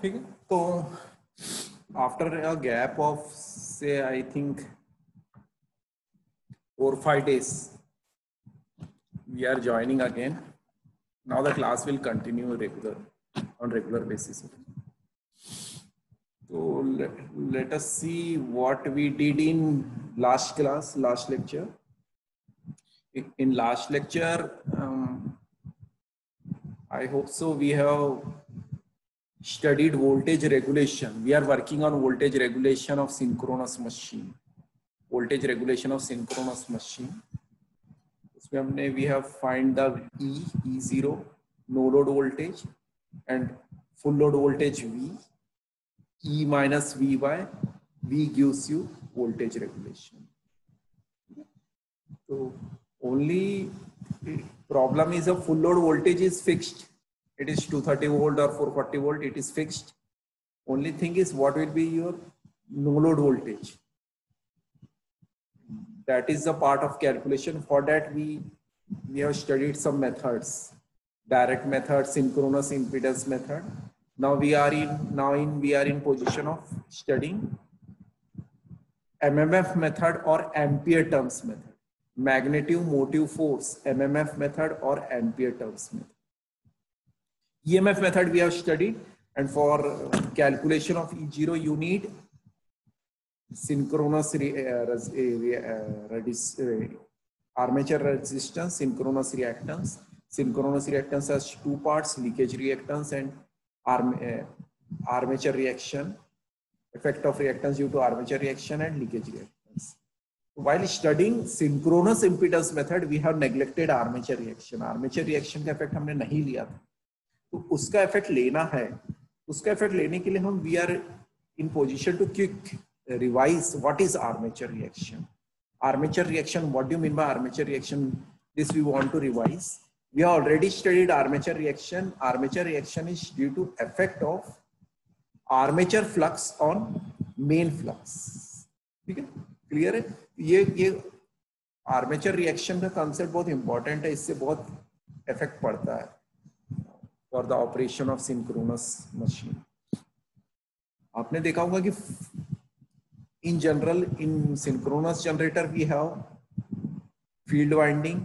ठीक है, तो आफ्टर अ गैप ऑफ से I think 4-5 days we are joining again. Now the class will continue on regular basis. So let us see what we did in last class, last lecture. In last lecture, I hope so we have studied voltage regulation. We are working on voltage regulation of synchronous machine. Voltage regulation of synchronous machine. उसमें हमने we have find the E0 no load voltage and full load voltage V. E minus V by V gives you voltage regulation. So only problem is a full load voltage is fixed. It is 230 volt or 440 volt. It is fixed. Only thing is what will be your no load voltage. That is the part of calculation. For that we have studied some methods, direct method, synchronous impedance method. Now we are in position of studying MMF method or ampere terms method, magnetic motive force MMF method or ampere terms method. EMF method we have studied, and for calculation of E0 you need synchronous armature resistance, synchronous reactance. Synchronous reactance has two parts: leakage reactance and armature reaction, effect of reactance due to armature reaction and leakage reactance. While studying synchronous impedance method, we have neglected armature reaction. Armature reaction का effect हमने नहीं लिया था, तो उसका effect लेना है. उसका effect लेने के लिए हम we are in position to quick revise what is armature reaction. Armature reaction, what do you mean by armature reaction? This we want to revise. We have already studied armature reaction. Armature reaction is due to effect of armature flux on main flux. ठीक है, clear है? ये armature reaction का concept बहुत important है, इससे बहुत effect पड़ता है for the operation of synchronous machine. आपने देखा होगा कि in general in synchronous generator we have field winding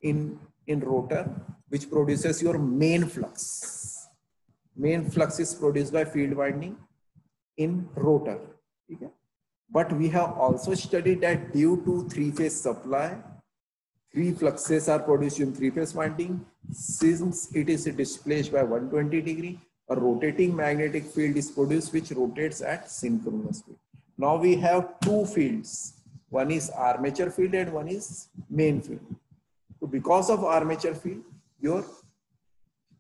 in rotor which produces your main flux. Main flux is produced by field winding in rotor. Okay? But we have also studied that due to three-phase supply, three fluxes are produced in three-phase winding. Since it is displaced by 120 degree, a rotating magnetic field is produced which rotates at synchronous speed. Now we have two fields. One is armature field and one is main field. So because of armature field, your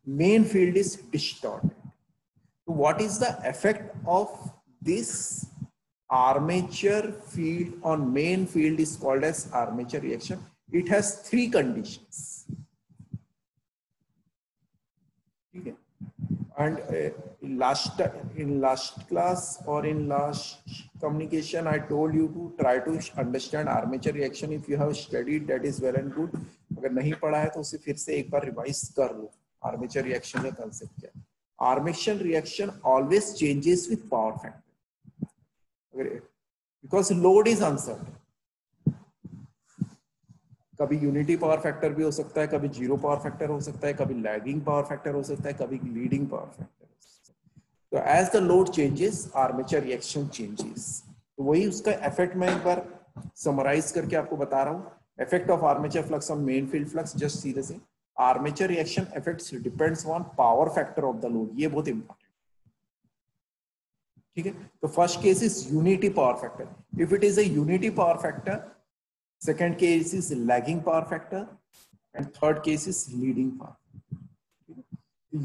main field is distorted. So what is the effect of this armature field on main field is called as armature reaction. It has three conditions. Okay. And in last class or in last communication, I told you to try to understand armature reaction. If you have studied, that is well and good. अगर नहीं पढ़ा है तो उसे फिर से एक बार revise कर लो. आर्मेचर रिएक्शन का कंसेप्ट क्या है? Armature reaction always changes with power factor, because load is uncertain. कभी यूनिटी पावर फैक्टर भी हो सकता है, कभी जीरो पावर फैक्टर हो सकता है, कभी लैगिंग पावर फैक्टर हो सकता है, कभी लीडिंग पावर फैक्टर हो सकता है. तो as the load changes armature reaction changes. तो वही उसका इफेक्ट मैं एक बार समराइज करके आपको बता रहा हूँ. Effect of armature flux on main field flux, just सीधे से armature reaction effects depends on power factor of the load. ये बहुत इंपॉर्टेंट. ठीक है, तो first case is unity power factor. If it is a unity power factor, second case is lagging power factor, and third case is leading power.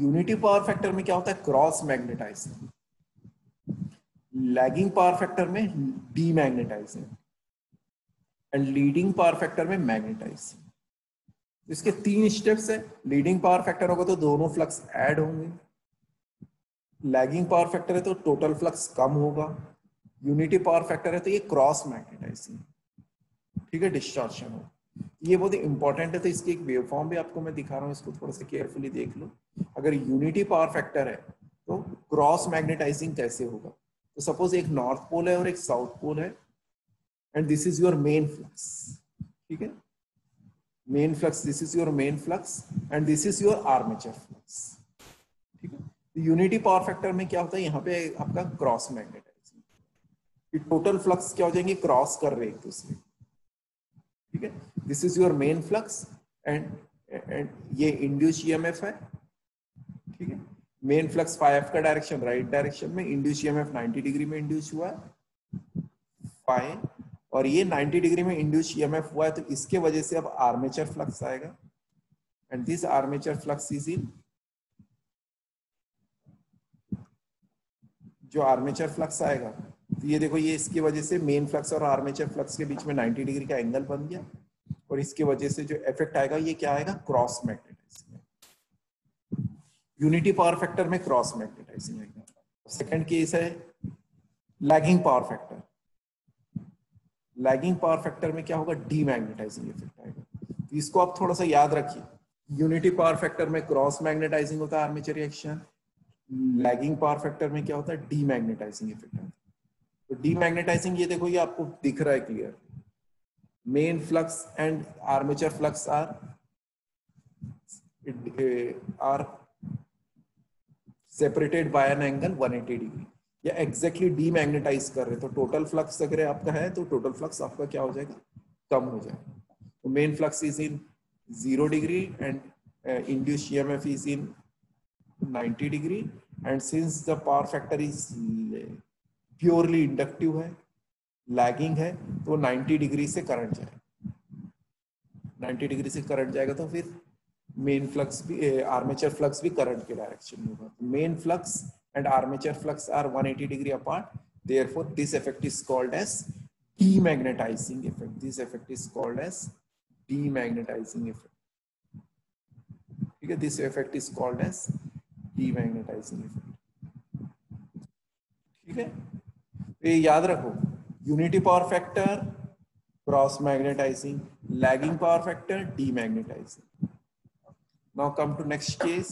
Unity power factor में क्या होता है? Cross magnetising. Lagging power factor में demagnetising and leading power factor में magnetising. इसके तीन steps है. Leading power factor होगा तो दोनों फ्लक्स ऐड होंगे. लैगिंग पावर फैक्टर है तो टोटल फ्लक्स कम होगा. यूनिटी पावर फैक्टर है तो ये क्रॉस मैग्नेटाइजिंग. ठीक है, डिस्टॉर्शन हो. ये बहुत इंपॉर्टेंट है. तो इसकी एक वेवफॉर्म भी आपको मैं दिखा रहा हूँ, इसको थोड़ा सा केयरफुली देख लो. अगर यूनिटी पावर फैक्टर है तो क्रॉस मैग्नेटाइजिंग कैसे होगा? तो सपोज एक नॉर्थ पोल है और एक साउथ पोल है, and this is your main flux, ठीक है, main flux, this is your main flux and this is your armature flux, ठीक है। यूनिटी पावर फैक्टर में क्या होता है, यहाँ पे आपका क्रॉस मैग्नेटाइजिंग, टोटल फ्लक्स क्या हो जाएंगे, क्रॉस कर रहे एक दूसरे, ठीक है। This is your main flux and ये इंड्यूस ईएमएफ है, ठीक है। मेन फ्लक्स फाई एफ का डायरेक्शन राइट डायरेक्शन में, इंड्यूस ईएमएफ 90 डिग्री में इंड्यूस हुआ है फाई, और ये 90 डिग्री में इंड्यूस ईएमएफ हुआ है, तो इसके वजह से अब आर्मेचर फ्लक्स आएगा, and this armature flux is in, जो आर्मेचर फ्लक्स आएगा, तो ये देखो, ये इसकी वजह से मेन फ्लक्स और आर्मेचर फ्लक्स के बीच में 90 डिग्री का एंगल बन गया, और इसकी वजह से जो इफेक्ट आएगा ये क्या आएगा, cross magnetising. Unity power factor में क्रॉस मैग्नेटाइजिंग आएगा। सेकंड केस है lagging power factor. Lagging power factor में क्या होगा, डीमैग्नेटाइजिंग इफेक्ट आएगा। तो इसको आप थोड़ा सा याद रखिए, यूनिटी पावर फैक्टर में क्रॉस मैग्नेटाइजिंग होता है armature reaction, lagging power factor में क्या होता है, डीमैग्नेटाइजिंग इफेक्ट आता है। तो डीमैग्नेटाइजिंग ये देखो, ये आपको दिख रहा है clear, main flux and armature flux are separated by an angle 180 degree, या एग्जैक्टली डीमैग्नेटाइज कर रहे, तो टोटल फ्लक्स अगर आपका है तो टोटल फ्लक्स आपका क्या हो जाएगा, कम हो जाएगा। तो main flux is in 0 degree and induced EMF is in 90 degree, and since the power factor is purely inductive है, लैगिंग है, तो 90 डिग्री से करंट जाएगा, 90 डिग्री से करंट जाएगा, तो फिर मेन फ्लक्स भी, आर्मेचर फ्लक्स भी करंट के डायरेक्शन में होगा। Main flux and armature flux are 180 degree apart, therefore this effect is called as demagnetizing effect. This effect is called as demagnetizing effect, ठीक है, this effect is called as demagnetizing effect, ठीक है। तो ये याद रखो, unity power factor cross magnetising, lagging power factor demagnetising. Now come to next case.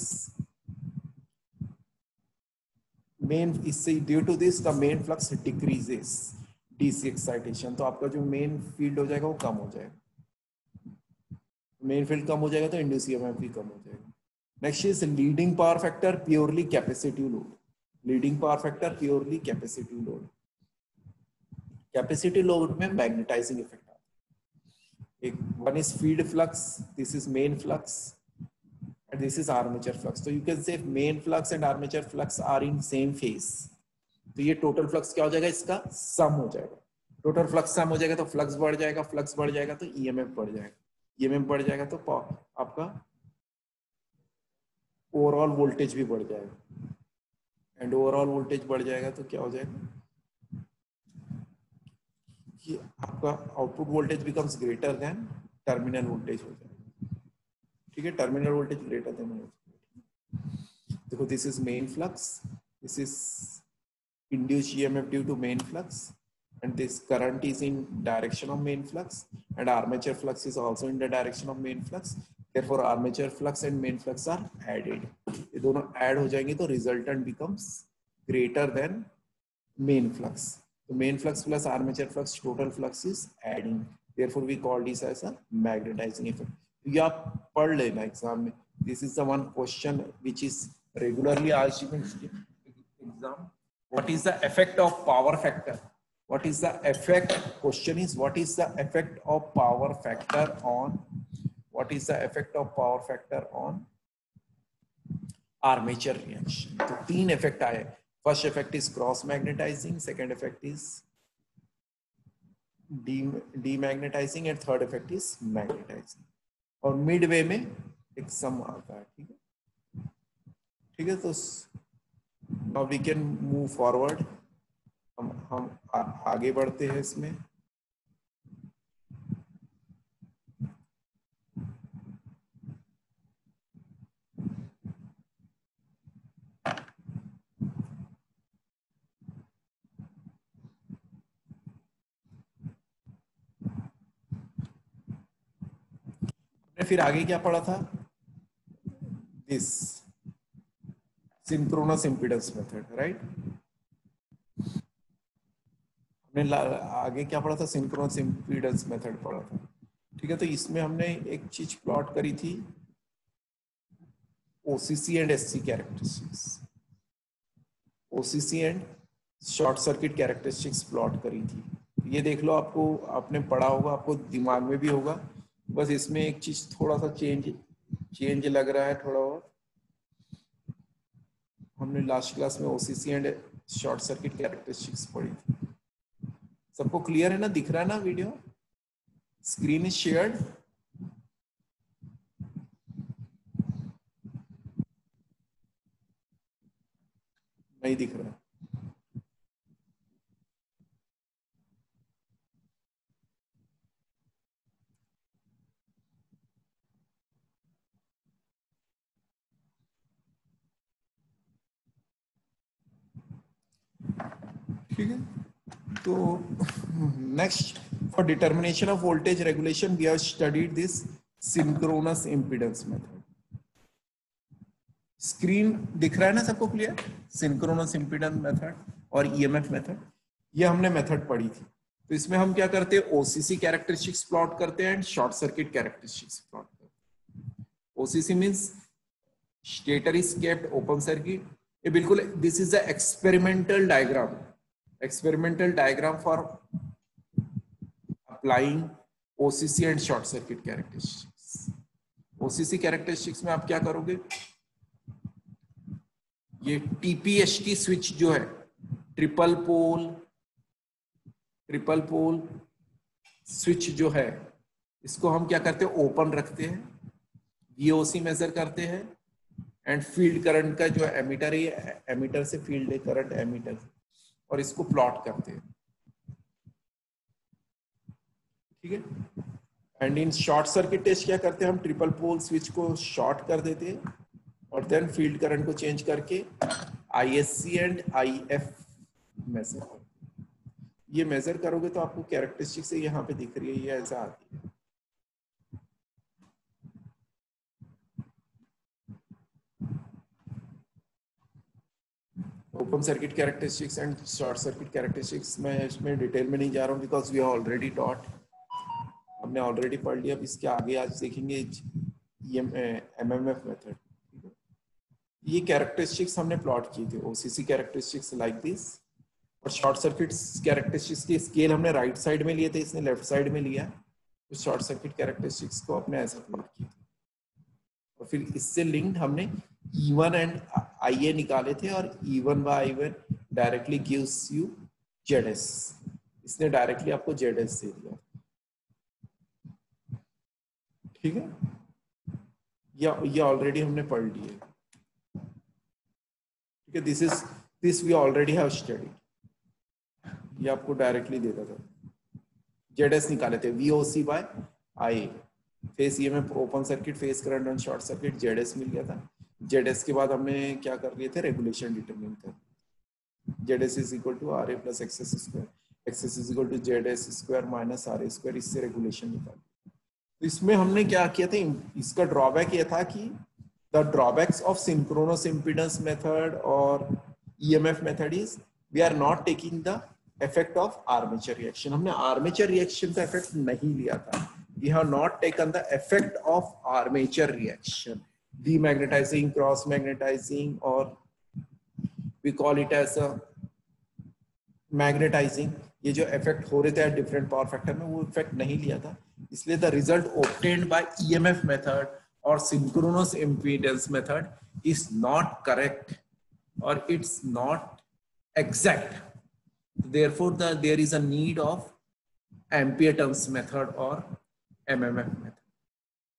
Main इससे due to this the main flux decreases, DC excitation, तो आपका जो मेन फील्ड हो जाएगा वो कम हो जाएगा, मेन फील्ड कम हो जाएगा तो इंड्यूस ईएमएफ भी कम हो जाएगा। Next is leading power factor purely capacitive load. Leading power factor purely capacitive load, capacitive load में मैग्नेटाइजिंग इफेक्ट आता है। एक one is field flux, this is main flux, and this is armature flux. So you can say main flux and armature flux are in same phase. तो ये total flux क्या हो जाएगा, इसका सम हो जाएगा। टोटल फ्लक्स सम हो जाएगा तो फ्लक्स बढ़ जाएगा, फ्लक्स बढ़ जाएगा तो ईएमएफ बढ़ जाएगा, ईएमएफ बढ़ जाएगा तो आपका ओवरऑल वोल्टेज भी बढ़ जाएगा, एंड ओवरऑल वोल्टेज बढ़ जाएगा तो क्या हो जाएगा कि आपका output voltage becomes greater than terminal voltage हो जाएगा, ठीक है, टर्मिनल वोल्टेज ग्रेटर देन। देखो, this is main flux, this is induced EMF due to main flux, and this current is in direction of main flux, and armature flux is also in the direction of main flux, therefore armature flux and main flux are added. ये दोनों add हो जाएंगे तो resultant becomes greater then main flux, तो main flux plus armature flux total flux is adding, therefore we call this as a magnetising effect. ये आप पढ़ लेना एग्जाम में, this is the one question which is regularly asked in exam. What is the effect of power factor, what is the effect, question is what is the effect of power factor on, what is the effect of power factor on armature reaction. तो तीन effect आए, first effect is cross magnetising, second effect is demagnetising, and third effect is magnetising, और midway में एक सम आता है, ठीक है, ठीक है। तो now we can move forward, हम आगे बढ़ते हैं इसमें। फिर आगे क्या पढ़ा था, this synchronous impedance method, right. हमने आगे क्या पढ़ा था, सिंक्रोनस इम्पीडेंस मेथड पढ़ा था, ठीक है। तो इसमें हमने एक चीज प्लॉट करी थी, OCC and SC characteristics, OCC and short circuit characteristics plot करी थी। ये देख लो, आपको आपने पढ़ा होगा, आपको दिमाग में भी होगा, बस इसमें एक चीज थोड़ा सा चेंज लग रहा है थोड़ा और। हमने लास्ट क्लास में OCC and short circuit characteristics पढ़ी थी। सबको क्लियर है ना, दिख रहा है ना वीडियो, स्क्रीन इज शेयर्ड। नहीं दिख रहा है, ठीक है। तो next, for determination of voltage regulation we have studied this synchronous impedance method. Screen दिख रहा है ना सबको क्लियर, सिंक्रोनस इम्पीडेंस मेथड और ईएमएफ मेथड, ये हमने मेथड पढ़ी थी। तो इसमें हम क्या करते हैं, ओसीसी कैरेक्टरिस्टिक्स प्लॉट करते हैं and short circuit characteristics plot करते हैं। OCC means stator is kept open circuit, ये बिल्कुल this is the experimental diagram for applying OCC and short circuit characteristics. OCC characteristics में आप क्या करोगे, ये टीपीएसटी स्विच जो है, ट्रिपल पोल स्विच जो है, इसको हम क्या करते हैं, ओपन रखते हैं, वीओसी मेजर करते हैं एंड फील्ड करंट का जो एमीटर है, एमीटर से फील्ड करंट एमीटर, और इसको प्लॉट करते हैं, ठीक है। And in short circuit test क्या करते हैं, हम ट्रिपल पोल स्विच को शॉर्ट कर देते हैं और देन फील्ड करंट को चेंज करके आईएससी एंड आईएफ मेजर करते हैं। ये मेजर करोगे तो आपको कैरेक्टरिस्टिक से यहाँ पे दिख रही है, ये ऐसा आती है। Open circuit characteristics and short circuit characteristics, मैं इसमें डिटेल में नहीं जा रहा हूँ because we are already taught, हमने ऑलरेडी पढ़ लिया। अब इसके आगे आज देखेंगे एमएमएफ मेथड। ये कैरेक्टरिस्टिक्स हमने प्लॉट किए थे, ओसीसी कैरेक्टरिस्टिक्स लाइक दिस, और शॉर्ट सर्किट कैरेक्टरिस्टिक्स की स्केल हमने राइट साइड में लिए थे, इसने लेफ्ट साइड में लिया, तो शॉर्ट सर्किट कैरेक्टरिस्टिक्स को अपने ऐसा प्लॉट किया था। और फिर इससे लिंक्ड हमने E1 एंड IA निकाले थे, और E1 by I1 directly gives you ZS, इसने डायरेक्टली आपको ZS दे दिया, ठीक है। ये ऑलरेडी हमने पढ़ लिए, ठीक है। This we already have studied, ये आपको डायरेक्टली देता था, ZS निकाले थे, VOC by IA, phase EMF open circuit, phase current and short circuit, ZS मिल गया था। ZS के बाद हमने क्या कर लिए थे, रेगुलेशन डिटरमिन कर, ZS is equal to RA plus XS square, XS is equal to ZS square minus RA square, इससे रेगुलेशन निकाल। तो इसमें हमने क्या किया था, इसका ड्रॉबैक ये था कि the drawbacks of synchronous impedance method और EMF method is we are not taking the effect of armature reaction. हमने आर्मेचर रिएक्शन का इफेक्ट नहीं लिया था, we have not taken the effect of armature reaction, demagnetizing, cross magnetizing, or we call it as a magnetizing, ये जो effect हो रहे थे डिफरेंट पावर फैक्टर में, वो इफेक्ट नहीं लिया था। इसलिए the result obtained by EMF method और synchronous impedance method is not correct और it's not exact, therefore there is a need of ampere turns method और MMF मेथड।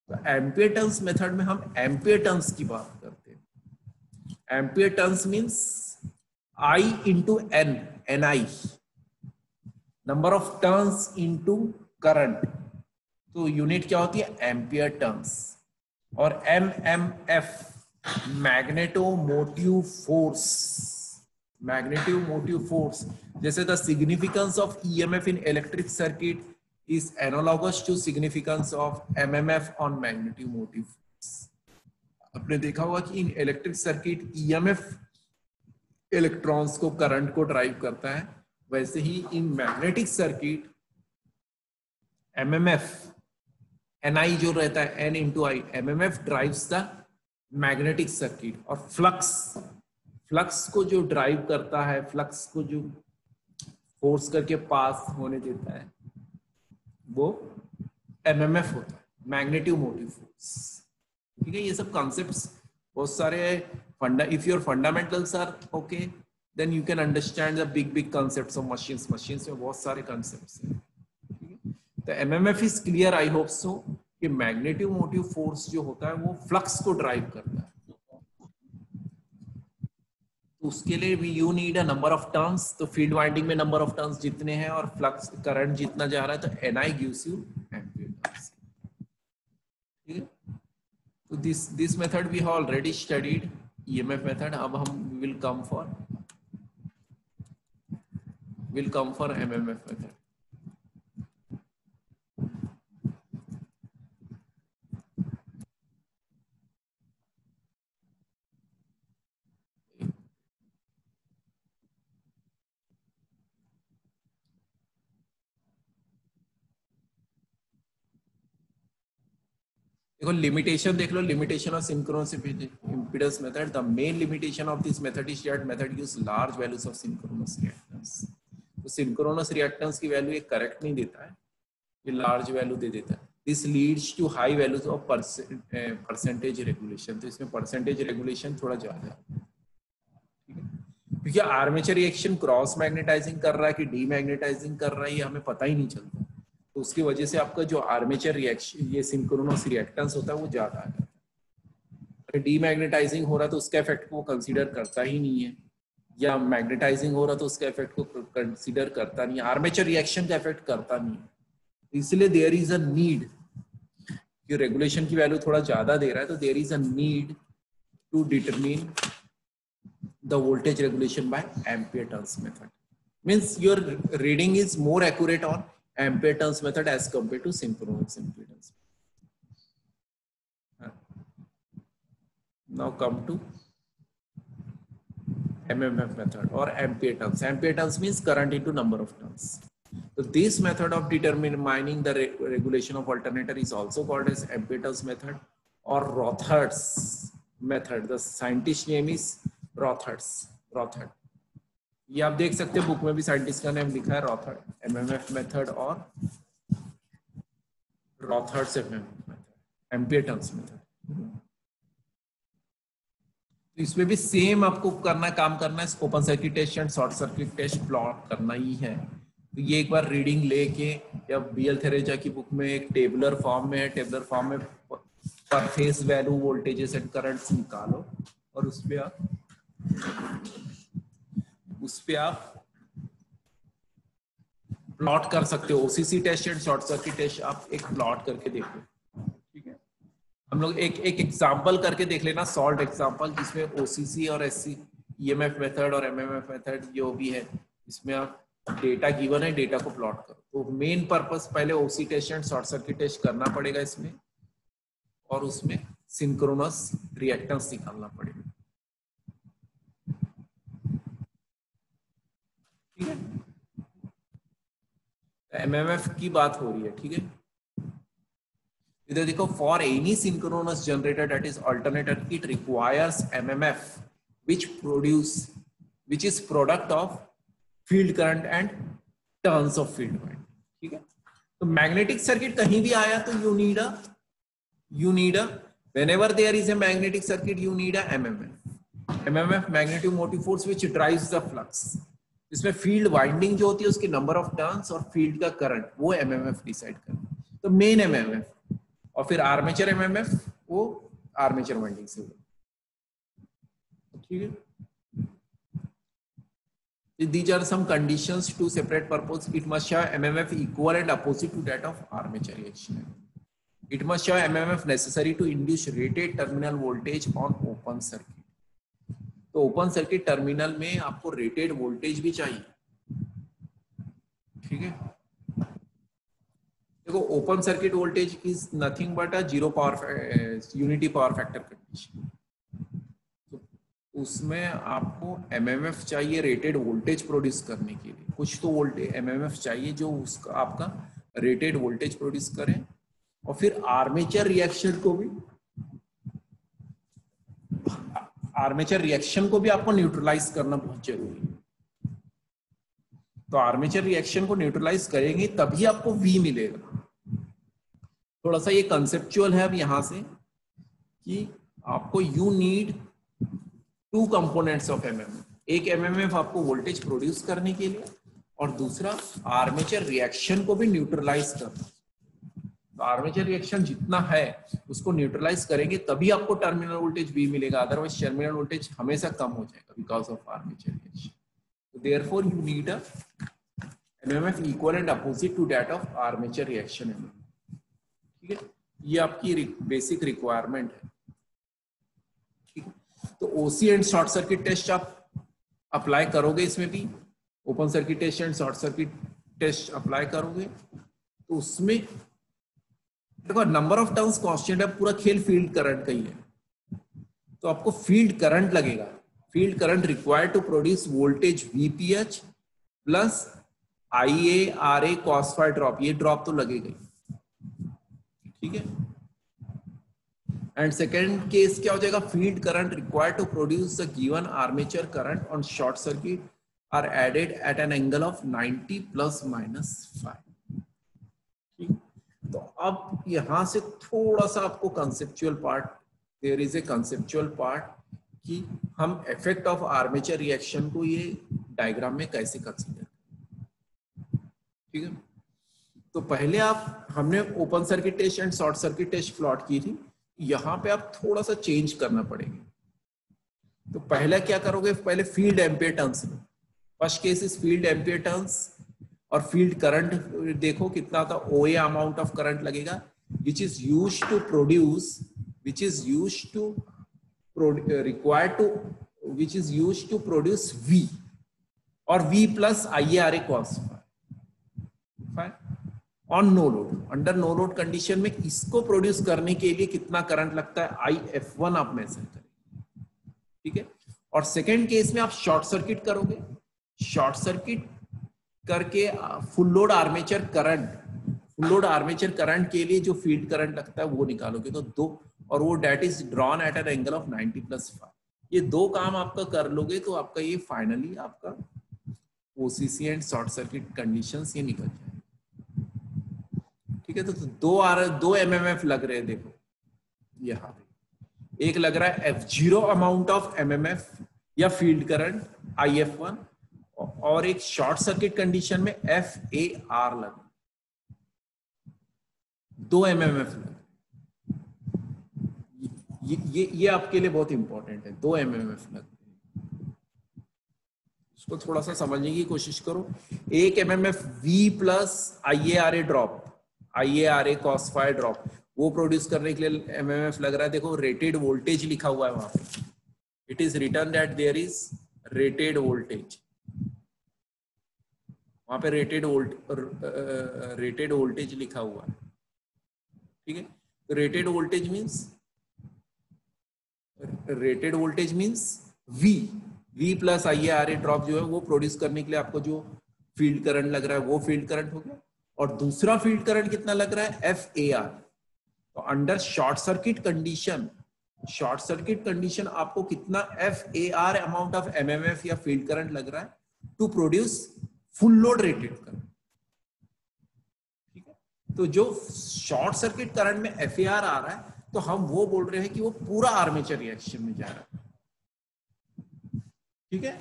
तो एम्पियर टर्न्स मेथड में हम एम्पियर टर्न्स की बात करते हैं। Ampere turns means I into N, NI, number of turns into current, तो unit क्या होती है, एम्पियर टर्न्स। और MMF, magnetomotive force, magnetive motive force, जैसे the significance of EMF in electric circuit is analogous to significance of MMF on magnetic motive force. आपने देखा होगा कि in electric circuit EMF electrons को करंट को drive करता है, वैसे ही in magnetic circuit MMF NI जो रहता है N into I, MMF drives the magnetic circuit, और फ्लक्स को जो ड्राइव करता है, फ्लक्स को जो फोर्स करके पास होने देता है, वो एमएमएफ होता है, मैग्नेटिक मोटिव फोर्स। ठीक है, ये सब कॉन्सेप्ट्स बहुत सारे फंडा, if your fundamentals are okay then you can understand the big concepts of machines में बहुत सारे कॉन्सेप्ट्स हैं। तो MMF is clear, I hope so, कि मैग्नेटिक मोटिव फोर्स जो होता है वो फ्लक्स को ड्राइव करता है। तो उसके लिए भी you need a number of turns, तो फील्ड वाइंडिंग में नंबर ऑफ टर्न्स जितने हैं और फ्लक्स करंट जितना जा रहा है, तो NI gives you ampere turns. ठीक है, तो this method we have already studied, EMF method. अब हम will come for MMF method. देखो लिमिटेशन देख लो, limitation of synchronous impedance method. The main limitation of this method is that method use large values of synchronous reactance. तो synchronous reactance की value ये correct नहीं देता है, ये लार्ज वैल्यू दे देता है। This leads to high values of percentage regulation. तो इसमें परसेंटेज रेगुलेशन थोड़ा ज्यादा है, ठीक है, क्योंकि आर्मेचर रिएक्शन क्रॉस मैग्नेटाइजिंग कर रहा है कि डीमैग्नेटाइजिंग कर रहा है, ये हमें पता ही नहीं चलता। तो उसकी वजह से आपका जो आर्मेचर रिएक्शन, ये सिंक्रोनस रिएक्टेंस होता है, वो ज्यादा आ जाता है। अगर डीमैग्नेटाइजिंग हो रहा है तो उसका इफेक्ट को कंसीडर करता ही नहीं है, या मैग्नेटाइजिंग हो रहा तो उसका इफेक्ट को कंसीडर करता नहीं है, आर्मेचर रिएक्शन का इफेक्ट करता नहीं है। इसलिए देयर इज अ नीड कि रेगुलेशन की वैल्यू थोड़ा ज्यादा दे रहा है, तो there is a need to determine the voltage regulation by ampere turns method. Means your reading is more accurate on ampere turns method as compared to synchronous impedance. Now come to MMF method or ampere turns. Ampere turns means current into number of turns. So this method of determining the regulation of alternator is also called as ampere turns method or Rother's method. The scientist name is Rothard. ये आप देख सकते हैं book में भी scientist का name लिखा है रॉथर्ड, एमएमएफ मेथड और Rothert's MMF method, ampere turns method. तो इसमें भी सेम आपको काम करना है, open circuit test and short circuit test plot करना ही है। तो ये एक बार रीडिंग लेके, या बीएल थेरेजा की बुक में एक टेबुलर फॉर्म में है, टेबुलर फॉर्म में per phase value voltages and currents निकालो और उस पे आप प्लॉट कर सकते हो। OCC test and short circuit test आप एक प्लॉट करके देखो, ठीक है। हम लोग एक एग्जांपल करके देख लेना, सॉल्व एग्जांपल, जिसमें ओसीसी और एससी ईएमएफ मेथड और एमएमएफ मेथड जो भी है, इसमें आप डेटा गिवन है, डेटा को प्लॉट करो। तो मेन पर्पस पहले OC test and short circuit test करना पड़ेगा इसमें, और उसमें सिंक्रोनस रिएक्टेंस निकालना पड़ेगा, ठीक है। एमएमएफ की बात हो रही है, ठीक है। इधर देखो, for any synchronous generator that is alternator, it requires MMF which is product of field current and turns of field current, ठीक है। तो मैग्नेटिक सर्किट कहीं भी आया तो you need a whenever there is a magnetic circuit you need a MMF, magnetic motive force, which drives the flux। इसमें field winding जो होती है उसकी नंबर ऑफ टर्न्स और फील्ड का करंट, वो एमएमएफ डिसाइड करता है। तो मेन एमएमएफ, और फिर आर्मेचर एमएमएफ, वो आर्मेचर वाइंडिंग से होगा, ठीक है। These are some conditions to separate purpose. It must show MMF equal and opposite to that of armature reaction. It must show MMF necessary to induce rated terminal voltage on open circuit. तो open circuit terminal में आपको rated voltage भी चाहिए, ठीक है। देखो open circuit voltage is nothing but a zero power unity power factor condition. तो उसमें आपको एमएमएफ चाहिए रेटेड वोल्टेज प्रोड्यूस करने के लिए, कुछ तो वोल्टेज एमएमएफ चाहिए जो उसका आपका रेटेड वोल्टेज प्रोड्यूस करें, और फिर आर्मेचर रिएक्शन को भी आपको न्यूट्रलाइज करना बहुत जरूरी है। तो आर्मेचर रिएक्शन को न्यूट्रलाइज करेंगे तभी आपको V मिलेगा। थोड़ा सा ये कंसेप्चुअल है अब यहां से कि आपको you need two components of MMF, एक एमएमएफ आपको वोल्टेज प्रोड्यूस करने के लिए और दूसरा आर्मेचर रिएक्शन को भी न्यूट्रलाइज करना। तो आर्मेचर रिएक्शन जितना है उसको न्यूट्रलाइज करेंगे तभी आपको टर्मिनल वोल्टेज V मिलेगा, अदरवाइज टर्मिनल वोल्टेज हमेशा कम हो जाएगा because of armature reaction. So therefore you need a MMF equal and opposite to that of armature reaction MMF। ठीक है, ये आपकी बेसिक रिक्वायरमेंट है। ठीक है, तो OC and short circuit test आप अप्लाई करोगे, इसमें भी open circuit test and short circuit test apply करोगे तो उसमें देखो नंबर ऑफ टर्न्स कांस्टेंट है, पूरा खेल फील्ड करंट का ही है। तो आपको फील्ड करंट लगेगा, field current required to produce voltage VPH plus IARA cos phi drop, ये ड्रॉप तो लगेगा ही। ठीक है, एंड सेकेंड केस क्या हो जाएगा, field current required to produce the given armature current on short circuit are added at an angle of 90 ± 5। ठीक, तो अब यहां से थोड़ा सा आपको conceptual part, there is a conceptual part कि हम इफेक्ट ऑफ आर्मेचर रिएक्शन को ये डायग्राम में कैसे कंसीडर करें। ठीक है, तो पहले हमने open circuit test and short circuit test plot की थी, यहां पे आप थोड़ा सा चेंज करना पड़ेगा। तो पहले क्या करोगे, पहले फील्ड एम्पियर टर्न्स लो, first case is field ampere turns, और फील्ड करंट देखो कितना था, OA अमाउंट ऑफ करंट लगेगा which is used to produce, which is used to produce V or V plus IARA cos phi on no load। Under no load condition में इसको produce करने के लिए कितना करंट लगता है, IF1 आप मेजर करेंगे। ठीक है, और सेकेंड केस में आप शॉर्ट सर्किट करोगे, शॉर्ट सर्किट करके फुल लोड आर्मेचर करंट के लिए जो फील्ड करंट लगता है वो निकालोगे। तो दो, और वो that is drawn at an angle of 90 ± 5। ये दो काम आपका कर लोगे तो आपका ये फाइनली आपका OCC and short circuit conditions ये निकल जाए। ठीक है, तो दो MMF लग रहे हैं, देखो यहाँ पे एक लग रहा है F0 अमाउंट ऑफ MMF या फील्ड करंट IF1, और एक शॉर्ट सर्किट कंडीशन में FAR लग, दो MMF लग। ये आपके लिए बहुत इंपॉर्टेंट है, दो MMF लग, इसको थोड़ा सा समझने की कोशिश करो। एक MMF V plus IARA drop, IARA cos phi drop, वो प्रोड्यूस करने के लिए MMF लग रहा है। देखो रेटेड वोल्टेज लिखा हुआ है वहां पे, it is written that there is rated voltage, वहां पे रेटेड वोल्टेज लिखा हुआ है। ठीक है, तो rated voltage means V plus IARA drop जो है वो प्रोड्यूस करने के लिए आपको जो फील्ड करंट लग रहा है वो फील्ड करंट हो गया, और दूसरा फील्ड करंट कितना लग रहा है, FAR। तो अंडर शॉर्ट सर्किट कंडीशन आपको कितना FAR अमाउंट ऑफ MMF या फील्ड करंट लग रहा है to produce full load rated current. ठीक है, तो जो शॉर्ट सर्किट करंट में FAR आ रहा है तो हम वो बोल रहे हैं कि वो पूरा आर्मेचर रिएक्शन में जा रहा है। ठीक है,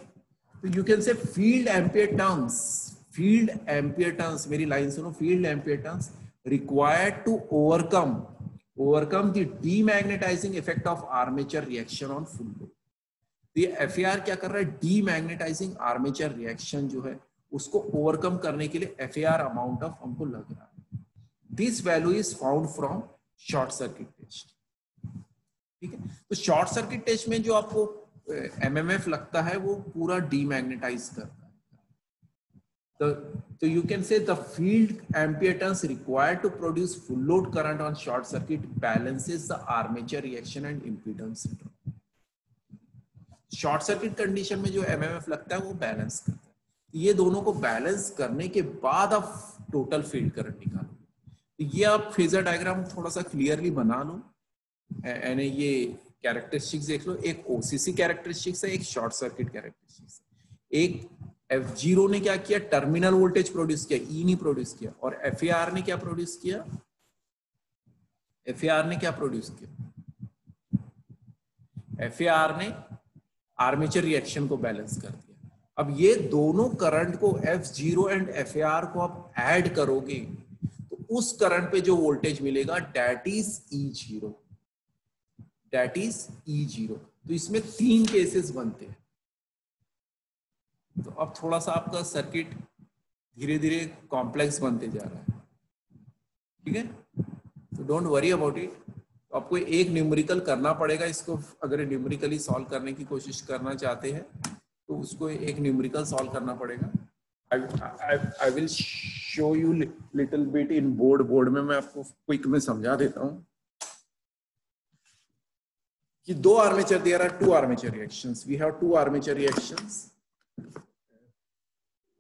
तो you can say field ampere turns, मेरी लाइन सुनो, field ampere turns required to overcome the demagnetising effect of armature reaction on full load. तो ये FAR क्या कर रहा है, डीमैग्नेटाइजिंग आर्मेचर रिएक्शन जो है उसको ओवरकम करने के लिए FAR अमाउंट ऑफ हमको लग रहा है। This value is found from short circuit test. ठीक है, तो शॉर्ट सर्किट टेस्ट में जो आपको MMF लगता है वो पूरा डीमैग्नेटाइज करता है, So you can say the field ampereturns required to produce full load current on short circuit balances the armature reaction and impedance syndrome. Short circuit condition में जो एमएमएफ लगता है वो बैलेंस करता है. ये दोनों को बैलेंस करने के बाद आप टोटल फील्ड करंट निकालो. तो ये आप फेजर डायग्राम थोड़ा सा क्लियरली बना लो. यानी ये कैरेक्टरिस्टिक्स देख लो. एक ओसीसी कैरेक्टरिस्टिक्स है, एक शॉर्ट सर्किट कैरेक्टरिस्टिक्स है. एक F0 ने क्या किया, टर्मिनल वोल्टेज प्रोड्यूस किया, ई नहीं प्रोड्यूस किया. और FAR ने क्या प्रोड्यूस किया, FAR ने क्या प्रोड्यूस किया, FAR ने आर्मेचर रिएक्शन को बैलेंस कर दिया. अब ये दोनों करंट को F0 एंड FAR को आप ऐड करोगे तो उस करंट पे जो वोल्टेज मिलेगा that is E0, that is E0. तो इसमें 3 केसेस बनते हैं. तो अब थोड़ा सा आपका सर्किट धीरे धीरे कॉम्प्लेक्स बनते जा रहा है. ठीक है, तो डोंट वरी अबाउट इट. तो आपको एक न्यूमेरिकल करना पड़ेगा इसको. अगर न्यूमेरिकली सॉल्व करने की कोशिश करना चाहते हैं तो उसको एक न्यूमेरिकल सॉल्व करना पड़ेगा. I will show you little bit in board में मैं आपको क्विक में समझा देता हूं कि 2 armature, there are 2 armature reactions. We have 2 armature reactions.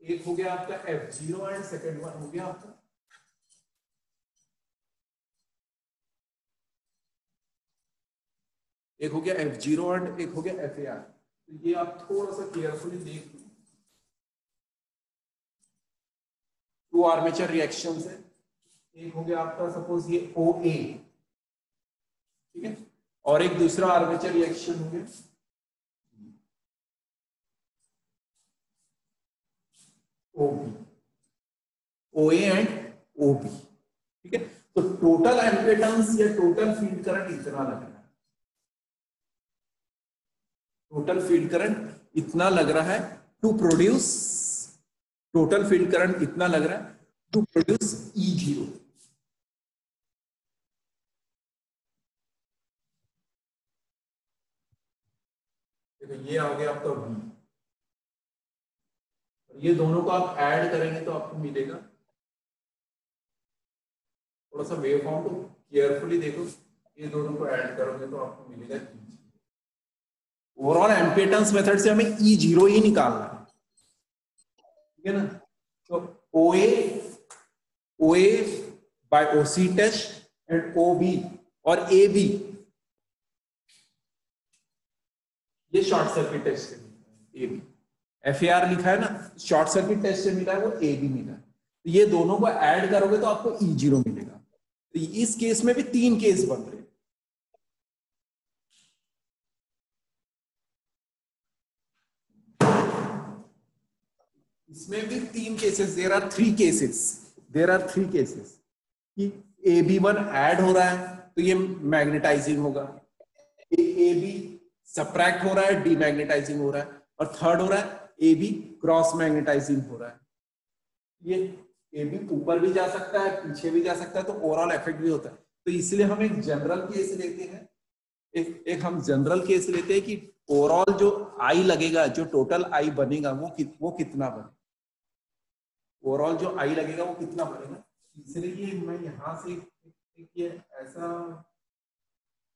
एक हो गया आपका F0 एंड सेकंड वन हो गया आपका एक हो गया F0 एंड एक हो गया FAR. तो ये आप थोड़ा सा केयरफुली देख लो. 2 आर्मेचर रिएक्शंस है. एक हो गया आपका सपोज ये OA, ठीक है, और एक दूसरा आर्मेचर रिएक्शन हो गया OB, OA एंड OB. ठीक है, तो टोटल एम्पेडेंस या टोटल फील्ड करंट इतना लग रहा है. टोटल फील्ड करंट इतना लग रहा है to produce, total field current इतना लग रहा है टू प्रोड्यूस E0. देखो ये आ गया आपका V. ये दोनों को आप ऐड करेंगे तो आपको मिलेगा. थोड़ा सा वेव फॉर्म को केयरफुली देखो. ये दोनों को ऐड करोगे तो आपको मिलेगा E0. ओवरऑल एम्पेडेंस मेथड से हमें E0 ही निकालना है. ठीक है ना. तो OA by OC test and OB और AB ये शॉर्ट सर्किट टेस्ट से AB. FAR लिखा है ना, शॉर्ट सर्किट टेस्ट से मिला है, वो AB मिला है. तो ये दोनों को ऐड करोगे तो आपको E0 मिलेगा. तो इस केस में भी 3 केस बन रहे हैं. इसमें भी 3 cases. There are 3 cases. There are 3 cases कि AB1 ऐड हो रहा है तो ये मैग्नेटाइजिंग होगा, AB सब्ट्रैक्ट हो रहा है डीमैग्नेटाइजिंग हो रहा है, और थर्ड हो रहा है AB क्रॉस मैग्नेटाइजिंग हो रहा है. ये AB ऊपर भी जा सकता है, पीछे भी जा सकता है, तो ओवरऑल इफेक्ट भी होता है. तो इसलिए हम एक जनरल केस लेते हैं. एक हम जनरल केस लेते हैं कि ओवरऑल जो आई लगेगा, जो टोटल आई बनेगा वो कितना बनेगा. ओवरऑल जो आई लगेगा वो कितना बनेगा. इसलिए ये मैं यहां से ये ऐसा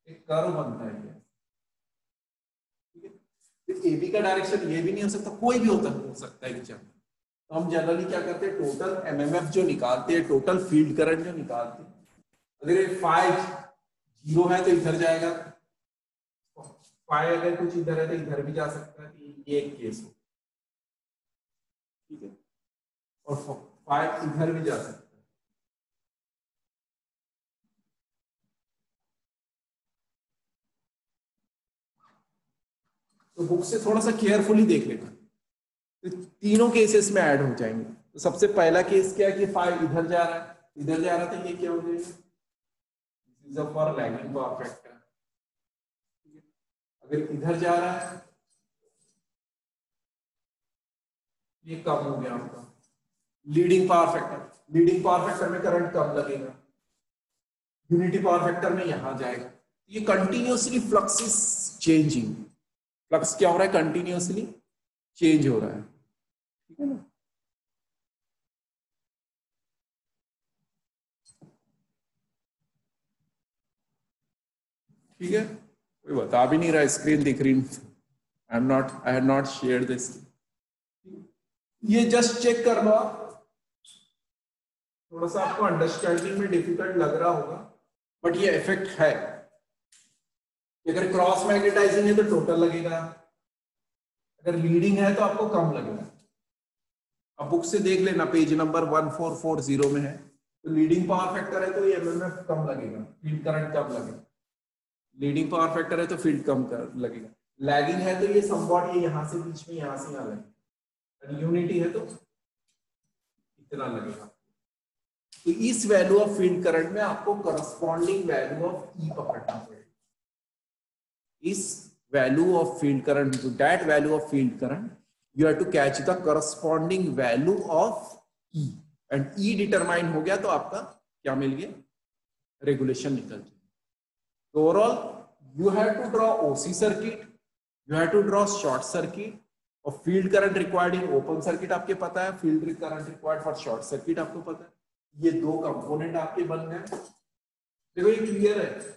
एक कर्व बनता है. AB का डायरेक्शन ये भी नहीं हो सकता, कोई भी हो सकता है कि चल. तो हम जनरली क्या करते हैं, टोटल MMF जो निकालते हैं, टोटल फील्ड करंट जो निकालते हैं, अगर ये फाई 0 है तो इधर जाएगा, फाई अगर कुछ इधर है तो इधर भी जा सकता है. ये एक केस हो. ठीक है, और फाई इधर भी जा सकता है. तो बुक से थोड़ा सा केयरफुली देख लेना. तो तीनों केसेस में ऐड हो जाएंगे. तो सबसे पहला केस क्या है कि फाई इधर जा रहा है, इधर जा रहा था, ये क्या हो जाएगा, this is for lagging power factor. अगर इधर जा रहा है ये कम हो गया आपका leading power factor. Leading power factor में करंट कम लगेगा, यूनिटी पावर फैक्टर में यहां जाएगा. ये continuously flux is changing. Flux क्या हो रहा है, कंटिन्यूअसली चेंज हो रहा है. ठीक है ना. ठीक है, कोई बता भी नहीं रहा, स्क्रीन दिख रही, I had not share this. ये जस्ट चेक कर लो आप, थोड़ा सा आपको अंडरस्टैंडिंग में डिफिकल्ट लग रहा होगा, बट ये इफेक्ट है। अगर क्रॉस मैग्नेटाइजिंग है तो टोटल लगेगा, अगर लीडिंग है तो आपको कम लगेगा। अब बुक से देख लेना, पेज नंबर 1440 में है, तो लीडिंग पावर फैक्टर है तो ये एमएमएफ कम लगेगा, फील्ड करंट कम लगेगा। लीडिंग पावर फैक्टर है तो फील्ड कम लगेगा। लैगिंग है तो ये समवॉट ये यहां से बीच में यहां से यहां लगेगा। यूनिटी है तो इतना लगेगा। तो इस वैल्यू ऑफ फील्ड करंट में आपको करस्पॉन्डिंग वैल्यू ऑफ ई पकड़ना पड़ेगा। इस value of field current, to that value of field current, you have to catch the corresponding value of E, and E determine हो गया तो आपका क्या मिल गया, रेगुलेशन निकल जाए। तो overall you have to draw OC circuit, you have to draw short circuit, और field current required in open circuit आपके पता है, field current required for short circuit आपको पता है। ये दो कंपोनेंट आपके बन गए। देखो ये क्लियर है,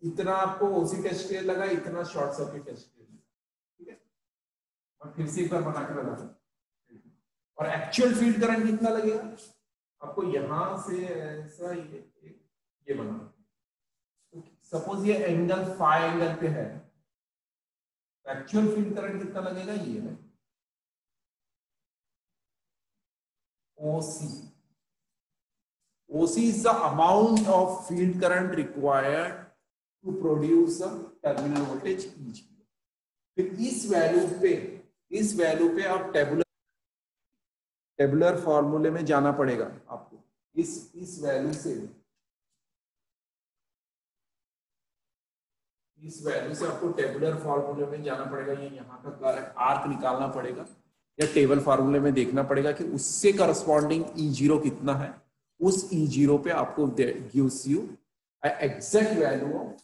इतना आपको ओसी टेस्ट लगा, इतना शॉर्ट सर्किट टेस्ट लगा, ठीक है। और फिर से एक बार बना के लगा, और एक्चुअल फील्ड करंट कितना लगेगा आपको, यहां से ऐसा ये बना। तो सपोज ये एंगल फाई एंगल पे है, एक्चुअल फील्ड करंट कितना लगेगा, ये है ओसी। OC is the amount of field current required to produce a terminal voltage each। फिर इस वैल्यू पे आप टेबुलर फॉर्मूले में जाना पड़ेगा आपको। इस वैल्यू से आपको टेबुलर फॉर्मूले में जाना पड़ेगा। ये यहाँ का आर्क निकालना पड़ेगा, या टेबल फॉर्मूले में देखना पड़ेगा कि उससे करस्पॉन्डिंग E0 कितना है। उस E0 पे आपको gives you exact value of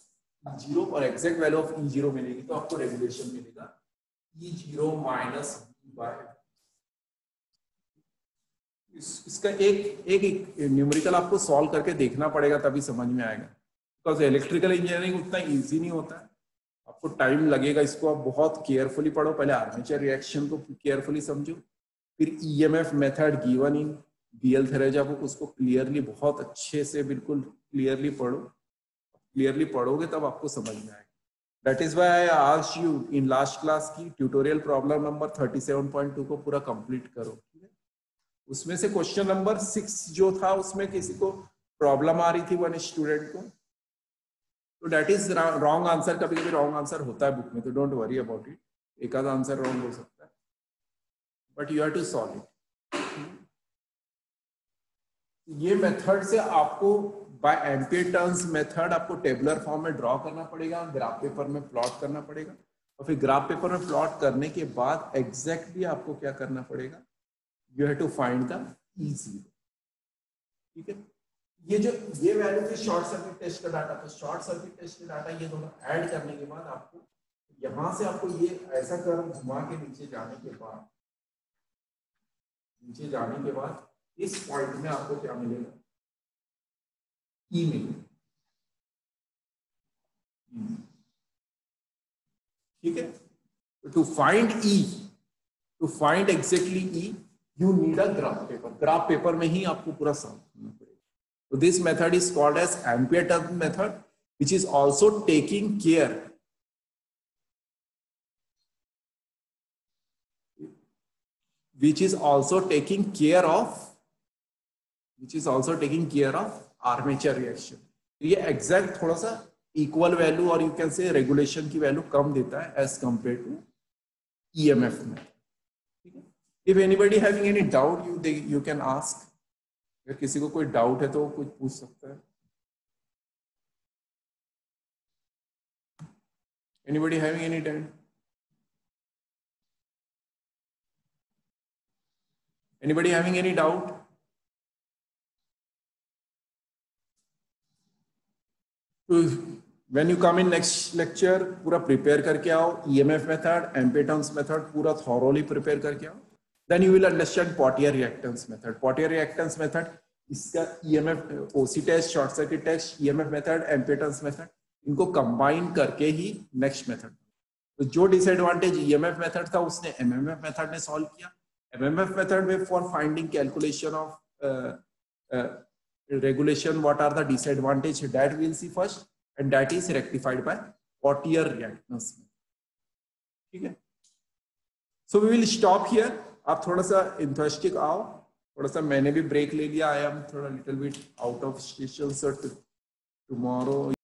E0, और एग्जैक्ट वैल्यू ऑफ E0 मिलेगी तो आपको रेगुलेशन मिलेगा E0 माइनस बाय। इसका एक न्यूमेरिकल आपको सॉल्व करके देखना पड़ेगा, तभी समझ में आएगा। बिकॉज इलेक्ट्रिकल इंजीनियरिंग उतना इजी नहीं होता है, आपको टाइम लगेगा। इसको आप बहुत केयरफुली पढ़ो, पहले आर्मेचर रिएक्शन को केयरफुली समझो, फिर EMF method given in BL Theraja book, उसको क्लियरली बहुत अच्छे से बिल्कुल क्लियरली पढ़ो। क्लियरली पढ़ोगे तब आपको समझ में आएगा। That is why I asked you in last class की ट्यूटोरियल प्रॉब्लम नंबर 37.2 को पूरा कंप्लीट करो, ठीक है। उसमें से क्वेश्चन नंबर 6 जो था, उसमें किसी को प्रॉब्लम आ रही थी वन स्टूडेंट को, तो दैट इज रॉन्ग आंसर। कभी कभी रॉन्ग आंसर होता है बुक में, तो डोंट वरी अबाउट इट, एक आधा आंसर रॉन्ग हो सकता है, but you have to solve it. ये मेथड से आपको बाय एम्पियर टर्न्स मेथड आपको टेबुलर फॉर्म में ड्रॉ करना पड़ेगा, ग्राफ पेपर में प्लॉट करना पड़ेगा, और फिर ग्राफ पेपर में प्लॉट करने के बाद एग्जैक्टली आपको क्या करना पड़ेगा, you have to find the E0, ठीक है। ये वैल्यू थी शॉर्ट सर्किट टेस्ट का डाटा, तो शॉर्ट सर्किट टेस्ट का डाटा ये दोनों ऐड करने के बाद आपको यहां से आपको ये ऐसा कर्व घुमा के नीचे जाने के बाद इस पॉइंट में आपको क्या मिलेगा, E मिलेगा, ठीक है। To find exactly E you need a graph paper. Graph paper में ही आपको पूरा सॉल्व करना पड़ेगा। So this method is called as ampere turn method, which is also taking care of armature reaction। ये exact थोड़ा सा equal value और you can say regulation की value कम देता है as compared to EMF में, ठीक है। If anybody having any doubt, you can ask। अगर किसी को कोई डाउट है तो वो कुछ पूछ सकता है। Anybody having any doubt? Anybody having any doubt? When you come in next lecture, पूरा प्रिपेयर करके आओ, EMF method, ampere turns method पूरा थॉरोली प्रिपेयर करके आओ। Then you will understand Pottier reactance method। Pottier reactance method इसका EMF OC test, short circuit test, EMF method, ampere turns method, इनको combine करके ही नेक्स्ट मेथड। तो जो disadvantage EMF method था उसने एमएमएफ मेथड ने सॉल्व किया। एमएमएफ मेथड में for finding calculation of regulation what are the disadvantage that we'll see first and that is rectified by Pottier reactance। ठीक है, so we will stop here। आप थोड़ा सा इंटरेस्टिंग आओ, थोड़ा सा मैंने भी ब्रेक ले लिया, आई एम थोड़ा little bit out of station sir, tomorrow